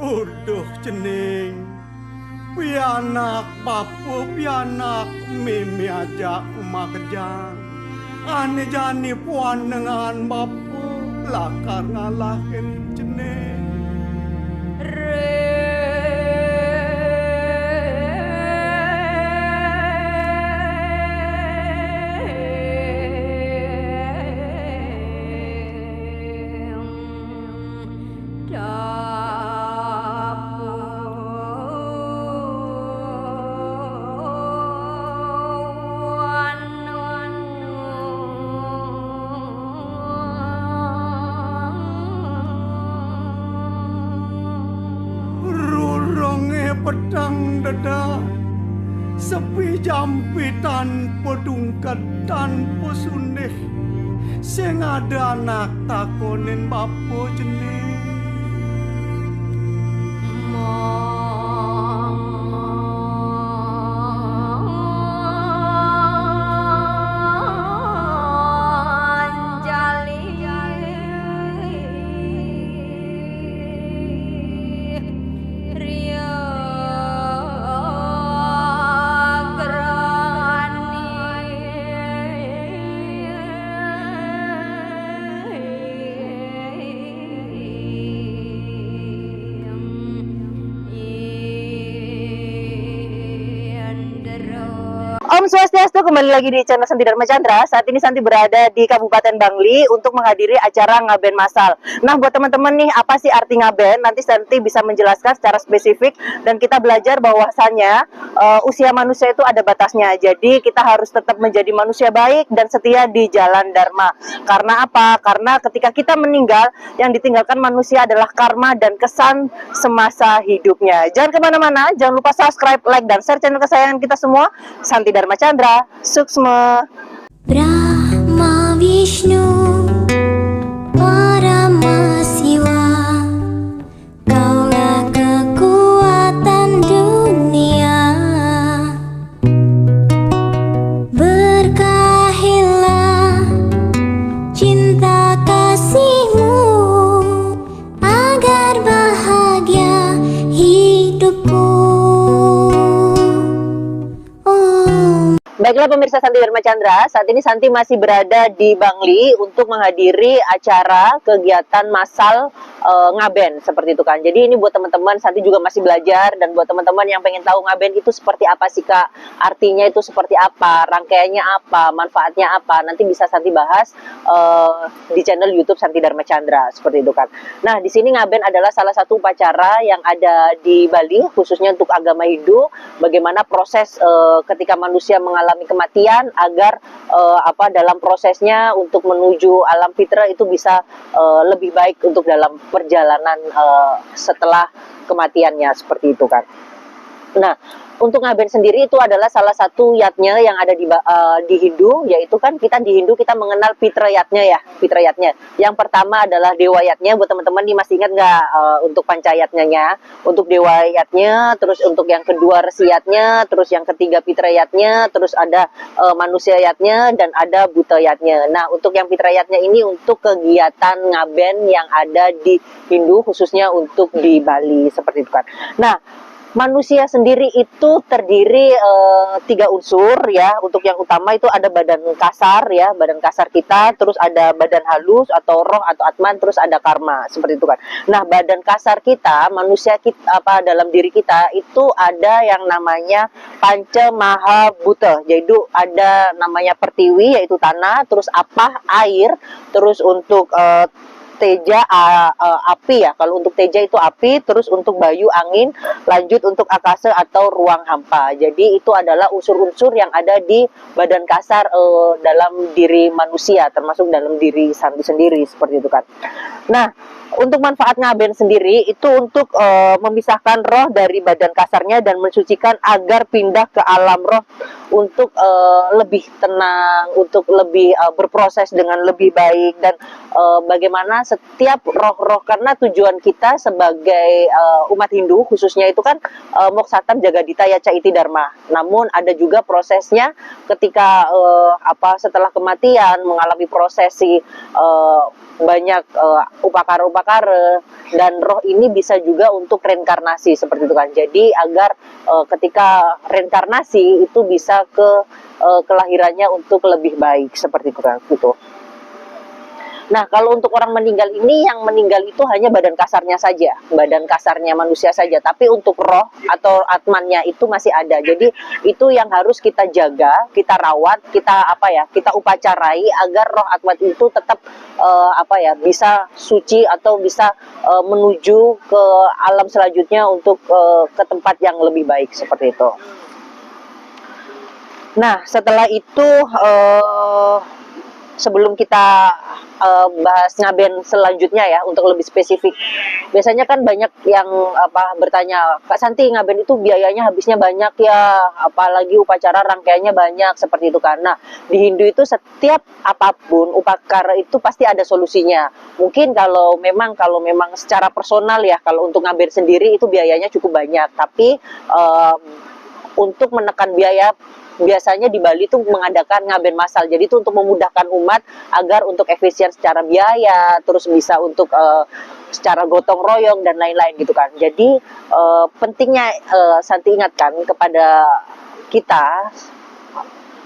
Uduh cening, pianak papu pianak mimi aja emak kejang. Ane jani puan dengan bapu lakar ngalahin cening. Pedang dada sepi jampi tanpa dungkat tanpa sundih sing ada anak takonin bapo jenih Om Swastiastu, kembali lagi di channel Santi Dharma Chandra. Saat ini Santi berada di Kabupaten Bangli untuk menghadiri acara ngaben masal. Nah, buat teman-teman nih, apa sih arti ngaben? Nanti Santi bisa menjelaskan secara spesifik dan kita belajar bahwasannya usia manusia itu ada batasnya. Jadi kita harus tetap menjadi manusia baik dan setia di jalan Dharma. Karena apa? Karena ketika kita meninggal, yang ditinggalkan manusia adalah karma dan kesan semasa hidupnya. Jangan kemana-mana, jangan lupa subscribe, like, dan share channel kesayangan kita semua, Santi Dharma Chandra, Suksma. Brahma Vishnu Parama Siwa, Kaulah kekuatan dunia, berkahilah cinta kasihmu agar bahagia hidupku. Baiklah pemirsa Santi Dharma Chandra, saat ini Santi masih berada di Bangli untuk menghadiri acara kegiatan massal ngaben seperti itu kan. Jadi ini buat teman-teman, Santi juga masih belajar, dan buat teman-teman yang pengen tahu ngaben itu seperti apa sih Kak, artinya itu seperti apa, rangkaiannya apa, manfaatnya apa, nanti bisa Santi bahas di channel YouTube Santi Dharma Chandra seperti itu kan. Nah, di sini ngaben adalah salah satu upacara yang ada di Bali khususnya untuk agama Hindu, bagaimana proses ketika manusia mengalami kematian agar dalam prosesnya untuk menuju alam fitrah itu bisa lebih baik untuk dalam perjalanan setelah kematiannya seperti itu kan. Nah, untuk ngaben sendiri itu adalah salah satu yatnya yang ada di Hindu, yaitu kan kita di Hindu kita mengenal pitra yatnya ya, pitra yatnya. Yang pertama adalah dewa yatnya, buat teman-teman nih masih ingat nggak untuk pancayatnya? Untuk dewa yatnya, terus untuk yang kedua resi yatnya, terus yang ketiga pitra yatnya, terus ada manusia yatnya, dan ada buta yatnya. Nah, untuk yang pitra yatnya ini untuk kegiatan ngaben yang ada di Hindu, khususnya untuk di Bali seperti itu kan. Nah, manusia sendiri itu terdiri 3 unsur ya. Untuk yang utama itu ada badan kasar ya, badan kasar kita, terus ada badan halus atau roh atau atman, terus ada karma seperti itu kan. Nah, badan kasar kita, manusia kita dalam diri kita itu ada yang namanya Panca Maha Bhuta. Jadi ada namanya pertiwi yaitu tanah, terus apah air, terus untuk teja api ya. Kalau untuk teja itu api, terus untuk bayu angin, lanjut untuk akasa atau ruang hampa. Jadi itu adalah unsur-unsur yang ada di badan kasar dalam diri manusia, termasuk dalam diri Santi sendiri seperti itu kan. Nah, untuk manfaat ngaben sendiri itu untuk memisahkan roh dari badan kasarnya dan mensucikan agar pindah ke alam roh untuk lebih tenang, untuk lebih berproses dengan lebih baik, dan bagaimana dimana setiap roh-roh, karena tujuan kita sebagai umat Hindu khususnya itu kan Moksatam Jagadita Yaca Iti Dharma. Namun ada juga prosesnya ketika setelah kematian mengalami prosesi banyak upakara-upakara, dan roh ini bisa juga untuk reinkarnasi seperti itu kan. Jadi agar ketika reinkarnasi itu bisa ke kelahirannya untuk lebih baik seperti itu kan gitu. Nah, kalau untuk orang meninggal ini, yang meninggal itu hanya badan kasarnya saja, badan kasarnya manusia saja, tapi untuk roh atau atmannya itu masih ada. Jadi itu yang harus kita jaga, kita rawat, kita upacarai agar roh atman itu tetap bisa suci atau bisa menuju ke alam selanjutnya untuk ke tempat yang lebih baik seperti itu. Nah, setelah itu sebelum kita bahas ngaben selanjutnya ya, untuk lebih spesifik. Biasanya kan banyak yang bertanya, Kak Santi, ngaben itu biayanya habisnya banyak ya, apalagi upacara rangkaiannya banyak seperti itu kan. Nah, di Hindu itu setiap apapun upakara itu pasti ada solusinya. Mungkin kalau memang secara personal ya, kalau untuk ngaben sendiri itu biayanya cukup banyak, tapi untuk menekan biaya, biasanya di Bali itu mengadakan ngaben massal. Jadi itu untuk memudahkan umat agar untuk efisien secara biaya, terus bisa untuk secara gotong royong dan lain-lain gitu kan. Jadi pentingnya Santi ingatkan kepada kita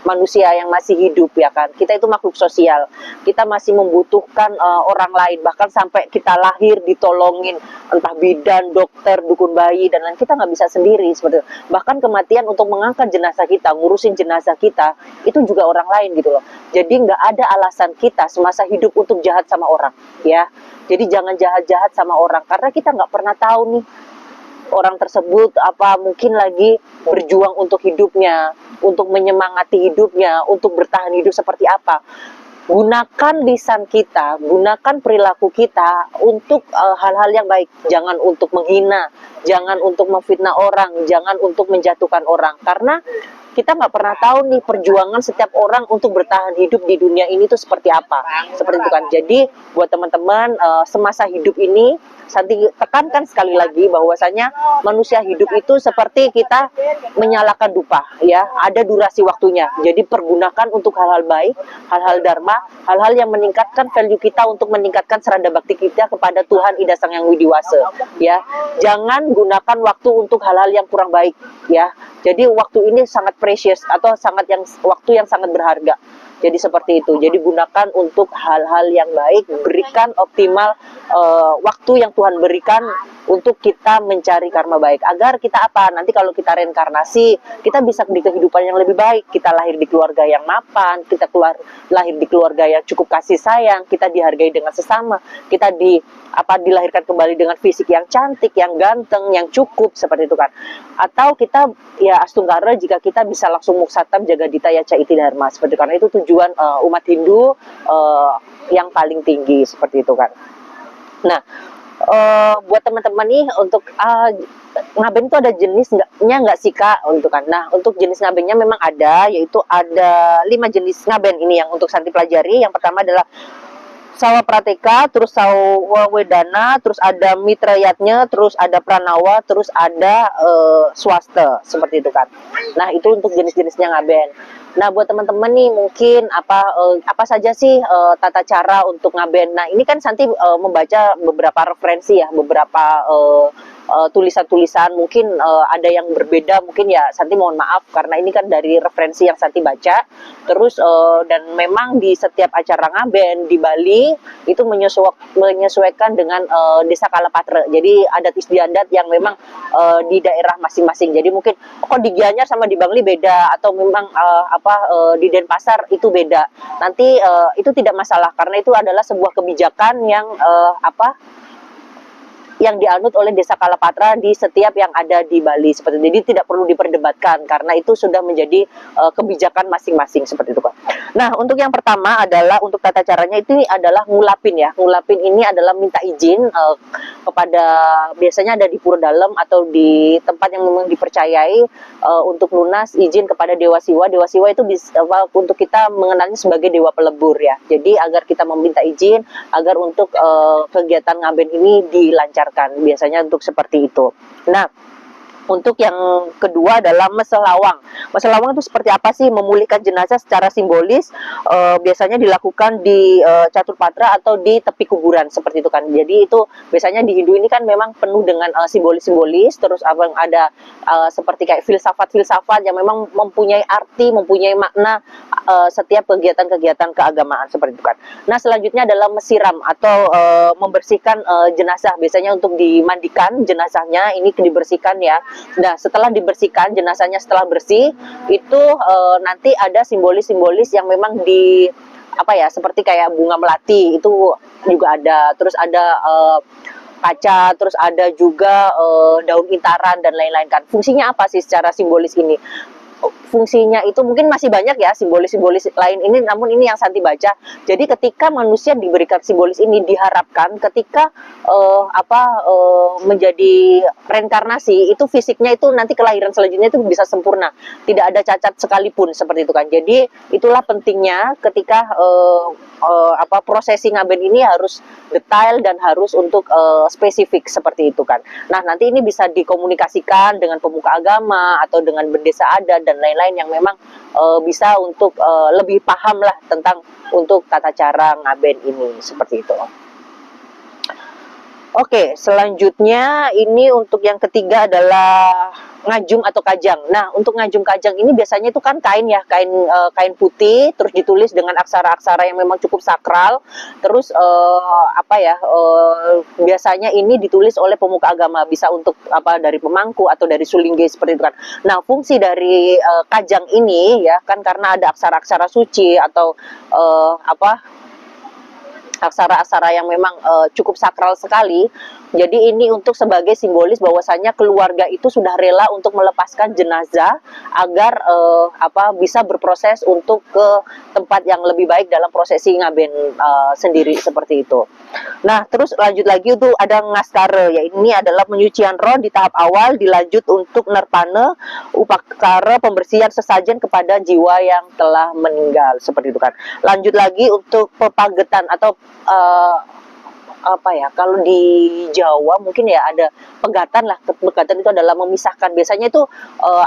manusia yang masih hidup ya kan, kita itu makhluk sosial, kita masih membutuhkan orang lain, bahkan sampai kita lahir ditolongin entah bidan, dokter, dukun bayi dan lain, kita nggak bisa sendiri seperti itu. Bahkan kematian untuk mengangkat jenazah kita, ngurusin jenazah kita, itu juga orang lain gitu loh. Jadi nggak ada alasan kita semasa hidup untuk jahat sama orang ya. Jadi jangan jahat-jahat sama orang, karena kita nggak pernah tahu nih orang tersebut mungkin lagi berjuang untuk hidupnya, untuk menyemangati hidupnya, untuk bertahan hidup seperti apa. Gunakan lisan kita, gunakan perilaku kita untuk hal-hal yang baik. Jangan untuk menghina, jangan untuk memfitnah orang, jangan untuk menjatuhkan orang. Karena kita nggak pernah tahu nih perjuangan setiap orang untuk bertahan hidup di dunia ini tuh seperti apa. Seperti itu kan. Jadi buat teman-teman semasa hidup ini, Santi tekankan sekali lagi bahwasanya manusia hidup itu seperti kita menyalakan dupa ya, ada durasi waktunya. Jadi pergunakan untuk hal-hal baik, hal-hal dharma, hal-hal yang meningkatkan value kita untuk meningkatkan serada bakti kita kepada Tuhan Ida Sang Yang Widiwasa ya. Jangan gunakan waktu untuk hal-hal yang kurang baik ya. Jadi waktu ini sangat precious atau waktu yang sangat berharga. Jadi seperti itu. Jadi gunakan untuk hal-hal yang baik, berikan optimal waktu yang Tuhan berikan untuk kita mencari karma baik. Agar kita nanti kalau kita reinkarnasi, kita bisa di kehidupan yang lebih baik. Kita lahir di keluarga yang mapan, kita lahir di keluarga yang cukup kasih sayang, kita dihargai dengan sesama, kita dilahirkan kembali dengan fisik yang cantik, yang ganteng, yang cukup seperti itu kan. Atau kita ya astunggara jika kita bisa langsung muksatam jagadita yaca iti dharma seperti itu, karena itu tujuan umat Hindu yang paling tinggi seperti itu kan. Nah, buat teman-teman nih untuk ngaben itu ada jenisnya nggak sih Kak untuk kan? Nah, untuk jenis ngabennya memang ada, yaitu ada 5 jenis ngaben ini yang untuk Santi pelajari. Yang pertama adalah Sawa Prateka, terus Sawa Wedana, terus ada Mitrayatnya, terus ada Pranawa, terus ada Swasta seperti itu kan. Nah, itu untuk jenis-jenisnya ngaben. Nah, buat teman-teman nih mungkin apa saja sih tata cara untuk ngaben. Nah, ini kan Santi membaca beberapa referensi ya, beberapa tulisan-tulisan, mungkin ada yang berbeda, mungkin ya Santi mohon maaf karena ini kan dari referensi yang Santi baca. Terus dan memang di setiap acara ngaben di Bali itu menyesuaikan dengan desa Kalapatra. Jadi adat istiadat yang memang di daerah masing-masing. Jadi mungkin kok di Gianyar sama di Bangli beda, atau memang di Denpasar itu beda. Nanti itu tidak masalah karena itu adalah sebuah kebijakan yang yang dianut oleh Desa Kalapatra di setiap yang ada di Bali seperti itu. Jadi tidak perlu diperdebatkan karena itu sudah menjadi kebijakan masing-masing seperti itu Kak. Nah, untuk yang pertama adalah untuk tata caranya itu adalah ngulapin ya. Ngulapin ini adalah minta izin kepada biasanya ada di pura dalam atau di tempat yang memang dipercayai untuk lunas izin kepada Dewa Siwa. Dewa Siwa itu bisa untuk kita mengenalnya sebagai dewa pelebur ya. Jadi agar kita meminta izin agar untuk kegiatan ngaben ini dilancarkan. Biasanya untuk seperti itu. Nah, untuk yang kedua adalah meselawang. Meselawang itu seperti apa sih? Memulihkan jenazah secara simbolis, biasanya dilakukan di Catur Patra atau di tepi kuburan seperti itu kan. Jadi itu biasanya di Hindu ini kan memang penuh dengan simbolis-simbolis, terus abang ada seperti kayak filsafat-filsafat yang memang mempunyai arti, mempunyai makna setiap kegiatan-kegiatan keagamaan seperti itu kan. Nah, selanjutnya adalah mesiram atau membersihkan jenazah. Biasanya untuk dimandikan jenazahnya ini dibersihkan ya. Nah, setelah dibersihkan jenazahnya setelah bersih itu nanti ada simbolis-simbolis yang memang di apa ya seperti kayak bunga melati itu juga ada. Terus ada kaca, terus ada juga daun intaran dan lain-lain kan. Fungsinya apa sih secara simbolis ini? Fungsinya itu mungkin masih banyak ya simbolis-simbolis lain ini, namun ini yang Santi baca. Jadi ketika manusia diberikan simbolis ini diharapkan ketika menjadi reinkarnasi itu fisiknya itu nanti kelahiran selanjutnya itu bisa sempurna, tidak ada cacat sekalipun seperti itu kan. Jadi itulah pentingnya ketika prosesi ngaben ini harus detail dan harus untuk spesifik seperti itu kan. Nah, nanti ini bisa dikomunikasikan dengan pemuka agama atau dengan bendesa adat dan lain-lain yang memang bisa untuk lebih paham lah tentang untuk tata cara ngaben ini seperti itu. Oke, selanjutnya ini untuk yang ketiga adalah ngajum atau kajang. Nah, untuk ngajum kajang ini biasanya itu kan kain ya, kain putih, terus ditulis dengan aksara-aksara yang memang cukup sakral. Terus biasanya ini ditulis oleh pemuka agama, bisa untuk dari pemangku atau dari sulingge seperti itu kan. Nah, fungsi dari kajang ini ya kan karena ada aksara-aksara suci atau aksara-aksara yang memang cukup sakral sekali. Jadi ini untuk sebagai simbolis bahwasanya keluarga itu sudah rela untuk melepaskan jenazah agar bisa berproses untuk ke tempat yang lebih baik dalam prosesi ngaben sendiri seperti itu. Nah, terus lanjut lagi itu ada ngaskare, ya ini adalah penyucian roh di tahap awal, dilanjut untuk nerpane upakara pembersihan sesajen kepada jiwa yang telah meninggal seperti itu kan. Lanjut lagi untuk pepagetan atau kalau di Jawa mungkin ya ada pegatan lah. Pegatan itu adalah memisahkan. Biasanya itu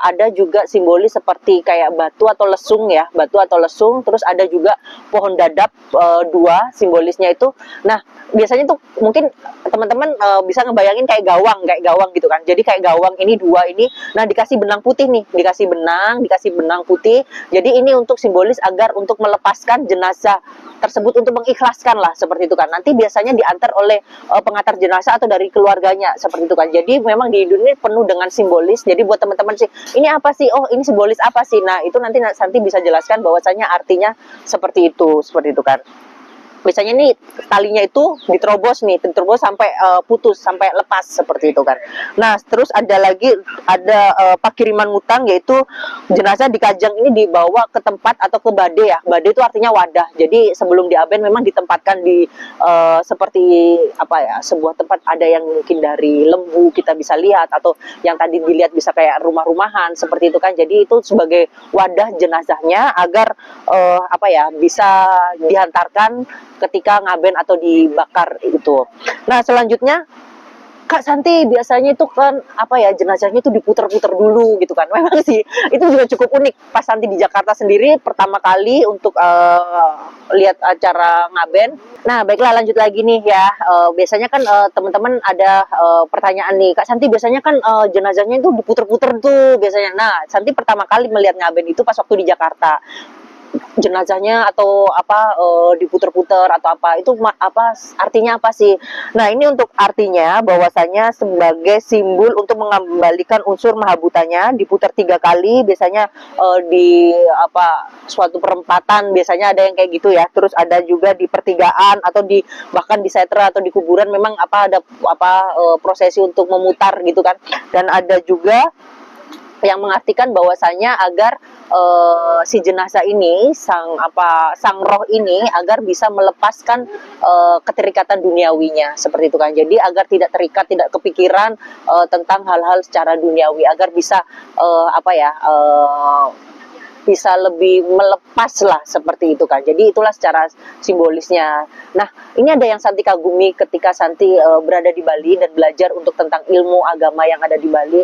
ada juga simbolis seperti kayak batu atau lesung ya, batu atau lesung. Terus ada juga pohon dadap dua simbolisnya itu. Nah, biasanya tuh mungkin teman-teman bisa ngebayangin kayak gawang gitu kan. Jadi kayak gawang ini dua ini, nah dikasih benang putih nih, dikasih benang putih. Jadi ini untuk simbolis agar untuk melepaskan jenazah tersebut, untuk mengikhlaskan lah seperti itu kan. Nanti biasanya diantar oleh pengantar jenazah atau dari keluarganya seperti itu kan. Jadi memang di Indonesia penuh dengan simbolis. Jadi buat teman-teman sih, ini apa sih? Oh, ini simbolis apa sih? Nah, itu nanti Santi bisa jelaskan bahwasanya artinya seperti itu kan. Biasanya nih talinya itu diterobos sampai putus, sampai lepas seperti itu kan. Nah, terus ada lagi pakiriman ngutang, yaitu jenazah di kajang ini dibawa ke tempat atau ke bade ya. Bade itu artinya wadah. Jadi sebelum diaben memang ditempatkan di seperti sebuah tempat, ada yang mungkin dari lembu kita bisa lihat, atau yang tadi dilihat bisa kayak rumah-rumahan seperti itu kan. Jadi itu sebagai wadah jenazahnya agar bisa dihantarkan ketika ngaben atau dibakar itu. Nah, selanjutnya Kak Santi biasanya itu kan jenazahnya itu diputer-puter dulu gitu kan. Memang sih itu juga cukup unik. Pas Santi di Jakarta sendiri pertama kali untuk lihat acara ngaben. Nah, baiklah lanjut lagi nih ya. Biasanya kan teman-teman ada pertanyaan nih, Kak Santi biasanya kan jenazahnya itu diputer-puter tuh biasanya. Nah, Santi pertama kali melihat ngaben itu pas waktu di Jakarta. jenazahnya atau apa diputer-puter atau apa itu apa artinya apa sih? Nah, ini untuk artinya bahwasanya sebagai simbol untuk mengembalikan unsur mahabutanya diputar 3 kali biasanya di apa suatu perempatan biasanya ada yang kayak gitu ya. Terus ada juga di pertigaan atau di bahkan di setra atau di kuburan memang apa ada apa prosesi untuk memutar gitu kan. Dan ada juga yang mengartikan bahwasanya agar si jenazah ini sang roh ini agar bisa melepaskan keterikatan duniawinya seperti itu kan. Jadi agar tidak terikat, tidak kepikiran tentang hal-hal secara duniawi, agar bisa bisa lebih melepas lah seperti itu kan. Jadi itulah secara simbolisnya. Nah, ini ada yang Santi kagumi ketika Santi berada di Bali dan belajar untuk tentang ilmu agama yang ada di Bali.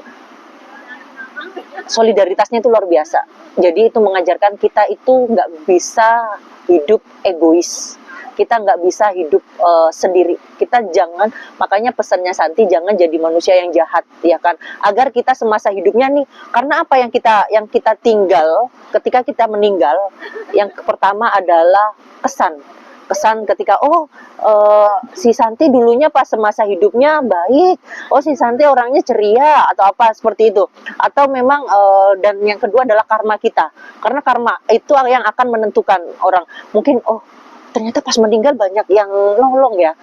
Solidaritasnya itu luar biasa. Jadi itu mengajarkan kita itu nggak bisa hidup egois, kita nggak bisa hidup sendiri. Kita jangan, makanya pesannya Santi jangan jadi manusia yang jahat, ya kan? Agar kita semasa hidupnya nih, karena apa yang kita tinggal ketika kita meninggal, yang pertama adalah kesan ketika si Santi dulunya pas semasa hidupnya baik, si Santi orangnya ceria atau apa seperti itu, atau memang dan yang kedua adalah karma kita, karena karma itu yang akan menentukan orang. Mungkin ternyata pas meninggal banyak yang nolong ya,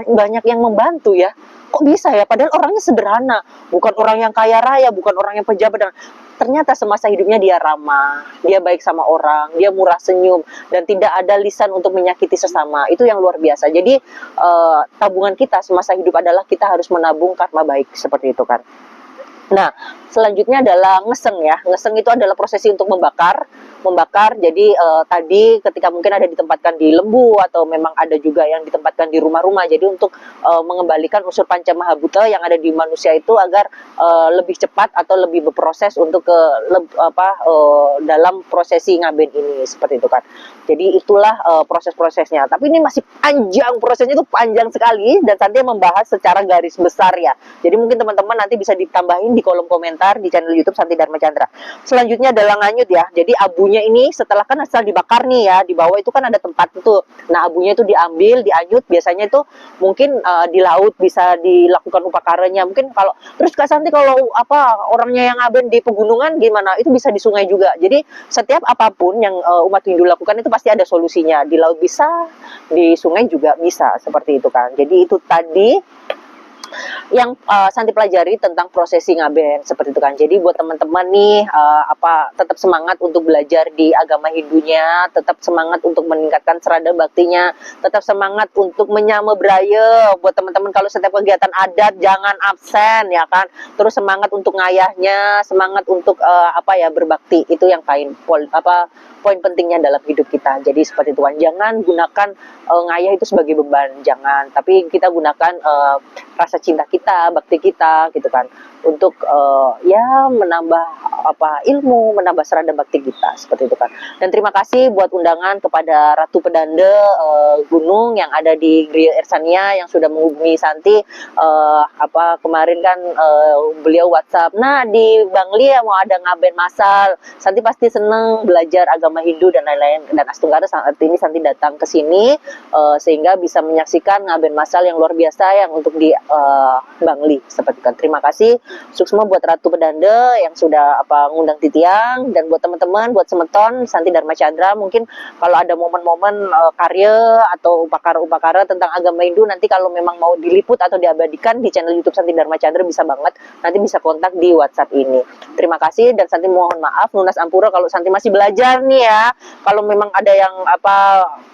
banyak yang membantu ya, kok bisa ya, padahal orangnya sederhana, bukan orang yang kaya raya, bukan orang yang pejabat, dan ternyata semasa hidupnya dia ramah, dia baik sama orang, dia murah senyum, dan tidak ada lisan untuk menyakiti sesama. Itu yang luar biasa. Jadi tabungan kita semasa hidup adalah kita harus menabung karma baik, seperti itu kan. Nah, selanjutnya adalah ngeseng ya. Ngeseng itu adalah prosesi untuk membakar. Jadi tadi ketika mungkin ada ditempatkan di lembu atau memang ada juga yang ditempatkan di rumah-rumah. Jadi untuk mengembalikan unsur panca mahabhuta yang ada di manusia itu agar lebih cepat atau lebih berproses untuk dalam prosesi ngaben ini, seperti itu kan. Jadi itulah proses-prosesnya. Tapi ini masih panjang, prosesnya itu panjang sekali, dan Santi membahas secara garis besar ya. Jadi mungkin teman-teman nanti bisa ditambahin di kolom komentar di channel YouTube Santi Dharma Chandra. Selanjutnya adalah nganyut ya. Jadi abunya ini setelah dibakar nih ya, di bawah itu kan ada tempat itu. Nah, abunya itu diambil, dianyut, biasanya itu mungkin di laut bisa dilakukan upakaranya. Mungkin kalau terus Kak Santi kalau orangnya yang ngaben di pegunungan gimana? Itu bisa di sungai juga. Jadi setiap apapun yang umat Hindu lakukan itu pasti ada solusinya. Di laut bisa, di sungai juga bisa, seperti itu kan. Jadi itu tadi yang Santi pelajari tentang prosesi ngaben, seperti itu kan. Jadi buat teman-teman nih tetap semangat untuk belajar di agama Hindunya, tetap semangat untuk meningkatkan serada baktinya, tetap semangat untuk menyama braya. Buat teman-teman kalau setiap kegiatan adat jangan absen ya kan. Terus semangat untuk ngayahnya, semangat untuk berbakti. Itu yang poin pentingnya dalam hidup kita. Jadi seperti itu kan. Jangan gunakan ngayah itu sebagai beban, jangan. Tapi kita gunakan rasa cinta kita, bakti kita gitu kan, untuk menambah ilmu, menambah serada bakti kita, seperti itu kan. Dan terima kasih buat undangan kepada Ratu Pedanda Gunung yang ada di Gria Ersania yang sudah menghubungi Santi. Kemarin kan beliau WhatsApp, nah di Bangli ya mau ada ngaben masal, Santi pasti seneng belajar agama Hindu dan lain-lain, dan Astunggara saat ini Santi datang ke sini sehingga bisa menyaksikan ngaben masal yang luar biasa yang untuk di Bangli, seperti kan. Terima kasih suksma buat Ratu Pedanda yang sudah ngundang Titiang, dan buat teman-teman, buat semeton Santi Dharma Chandra, mungkin kalau ada momen-momen karya atau upakara tentang agama Hindu, nanti kalau memang mau diliput atau diabadikan di channel YouTube Santi Dharma Chandra bisa banget, nanti bisa kontak di WhatsApp ini. Terima kasih, dan Santi mohon maaf lunas ampura kalau Santi masih belajar nih ya. Kalau memang ada yang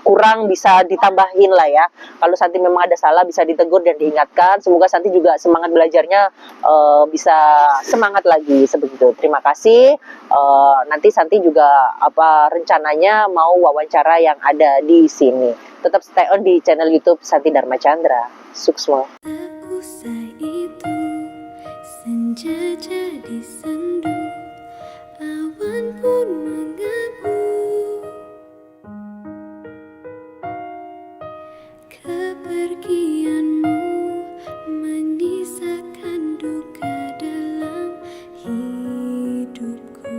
kurang bisa ditambahin lah ya. Kalau Santi memang ada salah bisa ditegur dan diingatkan. Semoga Santi juga semangat belajarnya bisa semangat lagi sebegitu. Terima kasih. Nanti Santi juga rencananya mau wawancara yang ada di sini. Tetap stay on di channel YouTube Santi Dharma Chandra. Suksma. Usai itu senja jadi sendu, awan pun mengabu. Kepergianmu menyisakan duka dalam hidupku.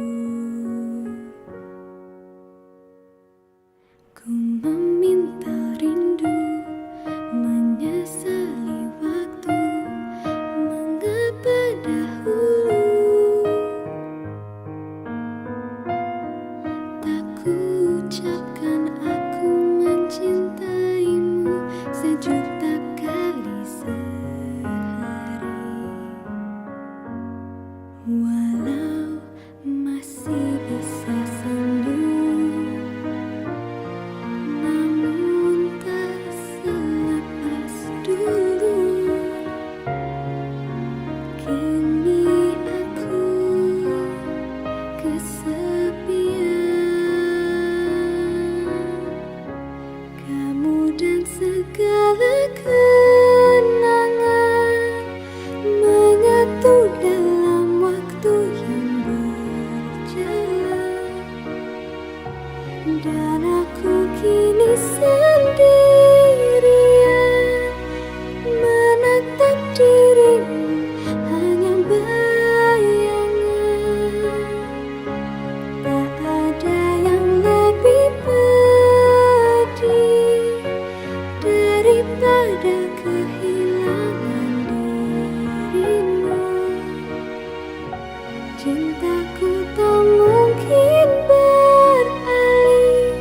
cintaku tak mungkin beralih,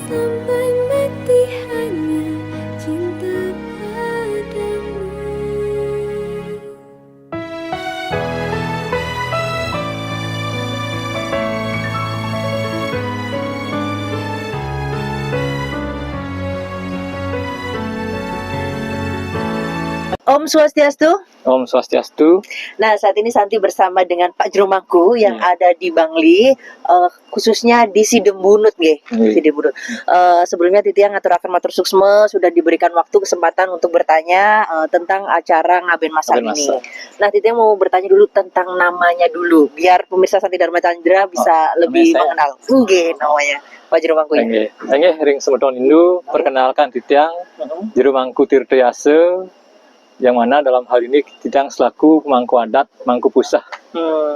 sampai mati hanya cinta padamu. Om Swastiastu. Om Swastiastu. Nah, saat ini Santi bersama dengan Pak Jeromangku yang ada di Bangli, khususnya di Sidembunut, nggih. Sidembunut. Sebelumnya Titiang ngaturaken matur suksma, sudah diberikan waktu kesempatan untuk bertanya tentang acara Ngaben Masal ini. Nah, Titiang mau bertanya dulu tentang namanya dulu, biar pemirsa Santi Dharma Chandra bisa lebih mengenal. Nggih, namanya Pak Jeromangku ya. Nggih, ring semeton Indu, perkenalkan Titiang Jeromangku Tirtoyase, yang mana dalam hal ini Titiang selaku pemangku adat Mangku Pusah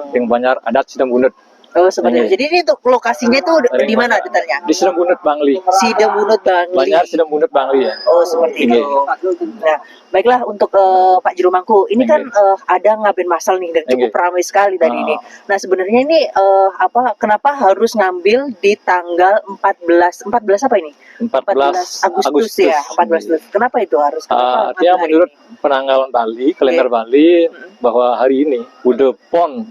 yang banyak adat Sidembunut. Oh, seperti itu. Jadi ini untuk lokasinya itu di mana detailnya? Di Sidembunut Bangli. Sidembunut Bangli. Banyak Sidembunut Bangli ya. Oh, seperti itu. Nah, baiklah untuk Pak Jeromangku, ini kan ada Ngaben Masal nih dan cukup ramai sekali tadi ini. Nah, sebenarnya ini kenapa harus ngambil di tanggal 14 apa ini? 14 Agustus ya, 14 Agustus. Kenapa itu harus? Artinya menurut penanggalan Bali, kalender Bali, bahwa hari ini Bude Pon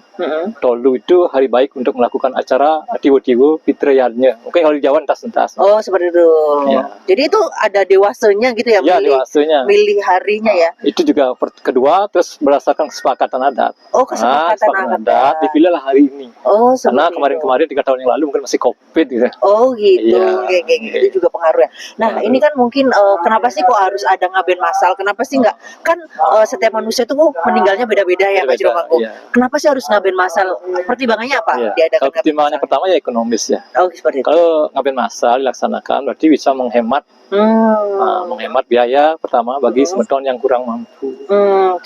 Tolu itu hari baik untuk melakukan acara tiwo-tiwo fitriyarnya. Mungkin kalau di Jawa entas-entas. Oh, seperti itu. Ya. Jadi itu ada dewasanya gitu ya, ya dewasanya. Milih harinya ya. Itu juga kedua, terus berdasarkan kesepakatan adat. Oh, kesepakatan adat. Dipilihlah hari ini. Oh, karena kemarin-kemarin 3 tahun yang lalu mungkin masih COVID gitu. Oh, gitu. Itu juga pengaruh ya. Nah, ini kan mungkin kenapa sih kok harus ada Ngaben Masal? Kenapa sih nggak, kan setiap manusia itu meninggalnya beda-beda ya, Pak Jeromangku. Kenapa sih harus Ngaben Masal? Pertimbangannya apa? Kalau pertimbangannya pertama ya ekonomis ya. Oh, seperti itu. Kalau Ngaben Masal dilaksanakan berarti bisa menghemat menghemat biaya pertama bagi semeton yang kurang mampu.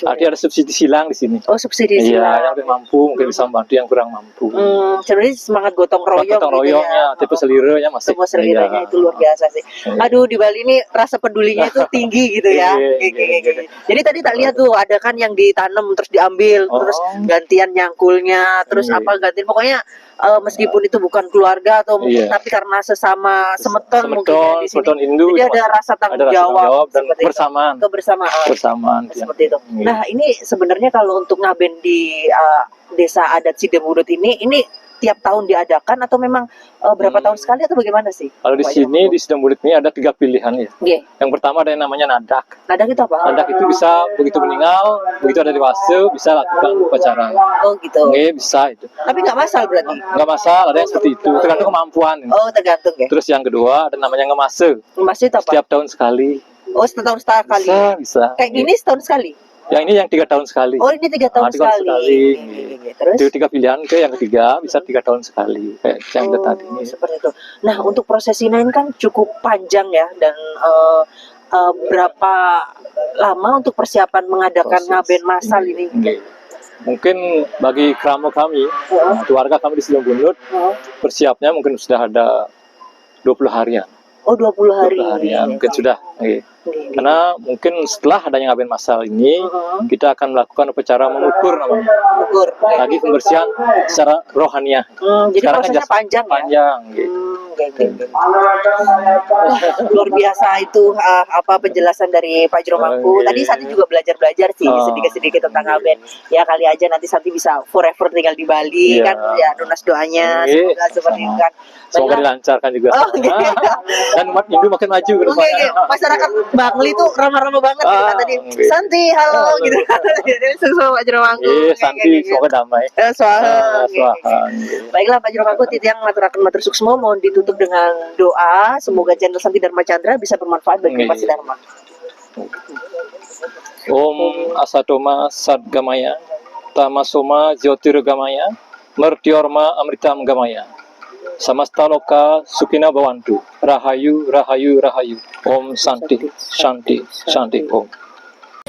Artinya ada subsidi silang di sini. Oh, subsidi silang. Yang lebih mampu mungkin bisa membantu yang kurang mampu. Sebenarnya semangat gotong royong. Gotong royongnya, tipe seliranya masih. Tipe seliranya itu luar biasa sih. Aduh, di Bali ini rasa pedulinya itu tinggi gitu ya. Jadi tadi tak lihat tuh ada kan yang ditanam terus diambil, terus gantian nyangkulnya, terus gantian pokoknya meskipun itu bukan keluarga atau mungkin tapi karena sesama semeton mungkin ya, di sini. Hindu, jadi ada rasa tanggung jawab dan kebersamaan seperti itu. Nah, ini sebenarnya kalau untuk Ngaben di desa adat Sidembunut ini tiap tahun diadakan atau memang berapa tahun sekali atau bagaimana sih? Kalau di sini di Sidembunut ini ada 3 pilihan ya. Yang pertama ada yang namanya nadak. Nadak itu apa? Nadak itu bisa begitu meninggal, begitu ada dewasa bisa lakukan upacara. Oh, gitu. Bisa itu. Tapi nggak masal berarti? Nggak masal, ada yang seperti itu. Tergantung kemampuan. Oh, tergantung ya. Terus yang kedua ada namanya ngemase. Ngemase itu apa? Setiap tahun sekali. Oh, setahun sekali. Bisa. Kayak gini setahun sekali? Yang ini yang 3 tahun sekali. Oh, ini 3 tahun sekali. Terus? Itu 3 pilihan ke yang ketiga bisa 3 tahun sekali. Kayak yang tadi ini. Seperti itu. Nah, untuk prosesi ini kan cukup panjang ya, dan berapa lama untuk persiapan mengadakan Ngaben Masal ini? Mungkin bagi kerama kami, keluarga kami di Sidembunut, persiapnya mungkin sudah ada 20 harian. Oh, 20 hari. 20 harian mungkin sudah. Karena mungkin setelah adanya Ngaben Masal ini, kita akan melakukan upacara mengukur namanya. Lagi pembersihan secara rohaniah. Jadi prosesnya panjang ya? Luar biasa itu penjelasan dari Pak Jeromangku. Tadi Santi juga belajar sih sedikit-sedikit tentang Ngaben. Ya kali aja nanti Santi bisa forever tinggal di Bali kan, ya lunas doanya semoga seperti itu kan. Semoga dilancarkan juga. Dan umat Hindu makin maju ke depannya. Masyarakat Bangli itu ramah-ramah banget gitu kan tadi. Santi, halo gitu kan. Jadi sama Pak Jeromangku. Santi, semoga damai. Baiklah Pak Jeromangku, Titiang ngaturaken matur suksma, mohon ditutup dengan doa. Semoga channel Santi Dharma Chandra bisa bermanfaat bagi umat Dharma. Om Asatoma Sadgamaya, Tamasoma Jyotirgamaya, Mertyorma Amritam Gamaya. Samasta loka sukina bawantu. Rahayu, rahayu, rahayu. Om Santi, Santi, Santi, Om.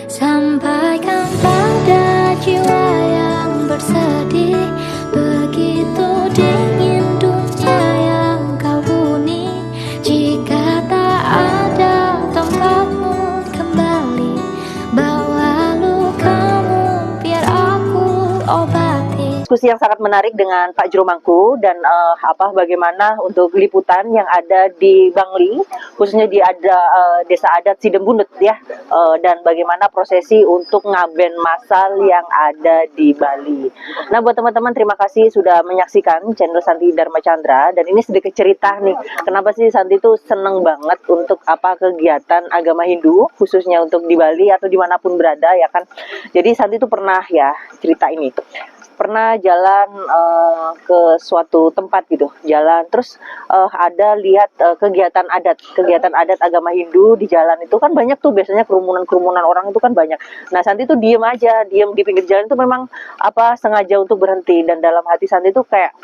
Sampaikan pada jiwa yang bersedih, begitu dingin dunia yang kau huni. Jika tak ada tempatmu kembali, bawa lukamu biar aku obati. diskusi yang sangat menarik dengan Pak Juromangku dan bagaimana untuk liputan yang ada di Bangli, khususnya di desa adat Sidembunut ya, dan bagaimana prosesi untuk ngaben massal yang ada di Bali. Nah, buat teman-teman terima kasih sudah menyaksikan channel Santi Dharma Chandra, dan ini sedikit cerita nih, kenapa sih Santi tuh seneng banget untuk kegiatan agama Hindu, khususnya untuk di Bali atau dimanapun berada ya kan. Jadi Santi tuh pernah ya cerita ini, pernah jalan ke suatu tempat gitu, jalan terus ada lihat kegiatan adat agama Hindu di jalan itu kan banyak tuh, biasanya kerumunan orang itu kan banyak. Nah, Santi tuh diem di pinggir jalan itu memang sengaja untuk berhenti, dan dalam hati Santi tuh kayak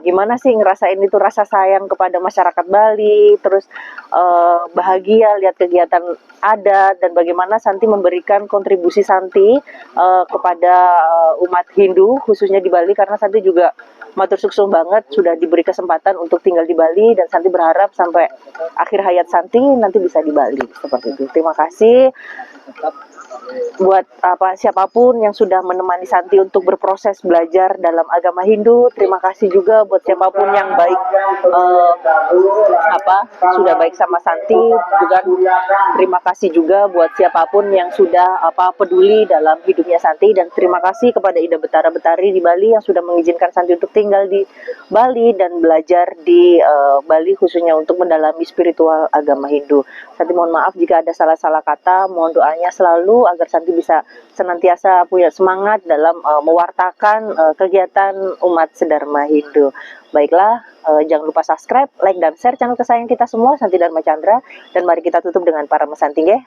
gimana sih ngerasain itu rasa sayang kepada masyarakat Bali, terus bahagia lihat kegiatan adat, dan bagaimana Santi memberikan kontribusi Santi kepada umat Hindu khususnya di Bali, karena Santi juga matur suksung banget sudah diberi kesempatan untuk tinggal di Bali, dan Santi berharap sampai akhir hayat Santi nanti bisa di Bali seperti itu. Terima kasih buat siapapun yang sudah menemani Santi untuk berproses belajar dalam agama Hindu. Terima kasih juga buat siapapun yang baik sudah baik sama Santi juga. Terima kasih juga buat siapapun yang sudah peduli dalam hidupnya Santi, dan terima kasih kepada Ida Betara Betari di Bali yang sudah mengizinkan Santi untuk tinggal di Bali dan belajar di Bali, khususnya untuk mendalami spiritual agama Hindu. Santi mohon maaf jika ada salah-salah kata, mohon doanya selalu agar Santi bisa senantiasa punya semangat dalam mewartakan kegiatan umat sedharma Hindu. Baiklah, jangan lupa subscribe, like, dan share channel kesayangan kita semua, Santi Dharma Chandra, dan mari kita tutup dengan para mesanti nggih.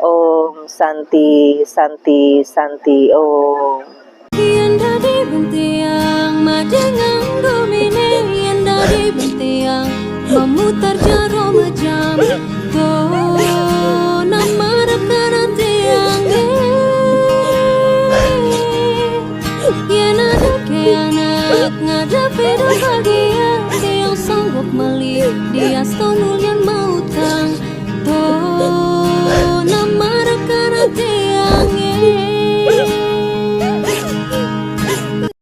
Om Santi Santi Santi Om. Yang dari bentiang madengang domine, yang dari bentiang memutar jarum jam to nama rekanan tiang yang ada ke anak ngadapi bahagia, dia sanggup meli dia stonul yang mau